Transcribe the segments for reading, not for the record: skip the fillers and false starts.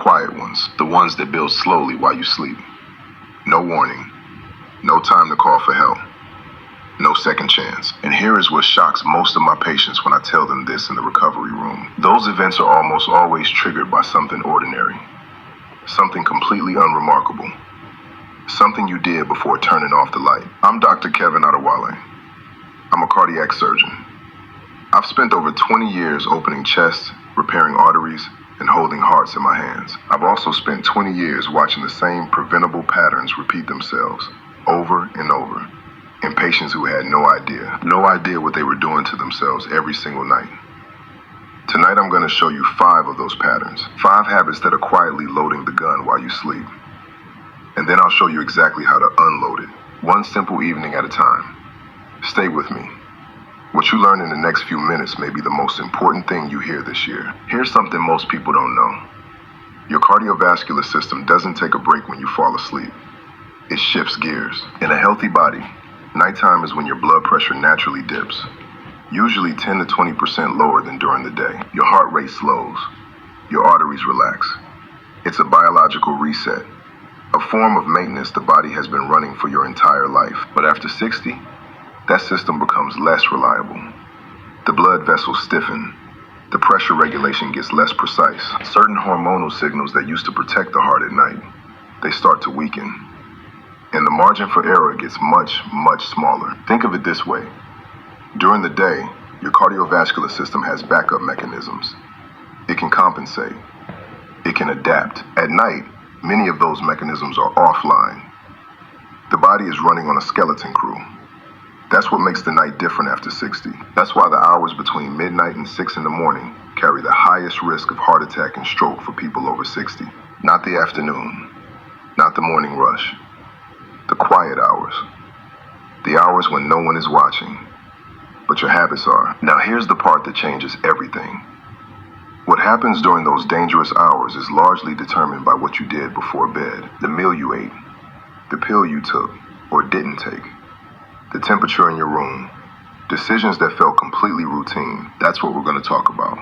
quiet ones, the ones that build slowly while you sleep. No warning, no time to call for help, no second chance. And here is what shocks most of my patients when I tell them this in the recovery room. Those events are almost always triggered by something ordinary, something completely unremarkable, something you did before turning off the light. I'm Dr. Kevin Adewale. I'm a cardiac surgeon. I've spent over 20 years opening chests, repairing arteries, and holding hearts in my hands. I've also spent 20 years watching the same preventable patterns repeat themselves over and over in patients who had no idea what they were doing to themselves every single night. Tonight I'm going to show you 5 of those patterns, 5 habits that are quietly loading the gun while you sleep. And then I'll show you exactly how to unload it, one simple evening at a time. Stay with me. What you learn in the next few minutes may be the most important thing you hear this year. Here's something most people don't know. Your cardiovascular system doesn't take a break when you fall asleep. It shifts gears. In a healthy body, nighttime is when your blood pressure naturally dips, usually 10 to 20% lower than during the day. Your heart rate slows. Your arteries relax. It's a biological reset, a form of maintenance the body has been running for your entire life. But after 60, that system becomes less reliable. The blood vessels stiffen. The pressure regulation gets less precise. Certain hormonal signals that used to protect the heart at night, they start to weaken. And the margin for error gets much, much smaller. Think of it this way. During the day, your cardiovascular system has backup mechanisms. It can compensate. It can adapt. At night, many of those mechanisms are offline. The body is running on a skeleton crew. That's what makes the night different after 60. That's why the hours between midnight and 6 in the morning carry the highest risk of heart attack and stroke for people over 60. Not the afternoon, not the morning rush, the quiet hours, the hours when no one is watching, but your habits are. Now here's the part that changes everything. What happens during those dangerous hours is largely determined by what you did before bed, the meal you ate, the pill you took or didn't take, the temperature in your room, decisions that felt completely routine. That's what we're going to talk about,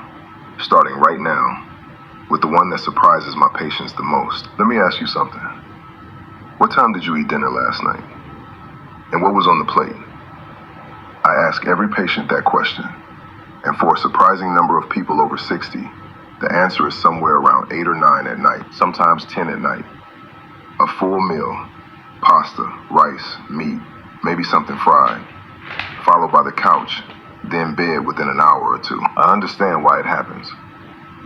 starting right now with the one that surprises my patients the most. Let me ask you something. What time did you eat dinner last night? And what was on the plate? I ask every patient that question, and for a surprising number of people over 60, the answer is somewhere around 8 or 9 at night, sometimes 10 at night. A full meal, pasta, rice, meat, maybe something fried, followed by the couch, then bed within an hour or 2. I understand why it happens.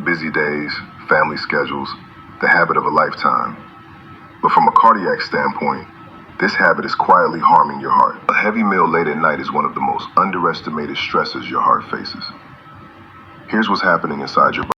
Busy days, family schedules, the habit of a lifetime. But from a cardiac standpoint, this habit is quietly harming your heart. A heavy meal late at night is one of the most underestimated stressors your heart faces. Here's what's happening inside your body.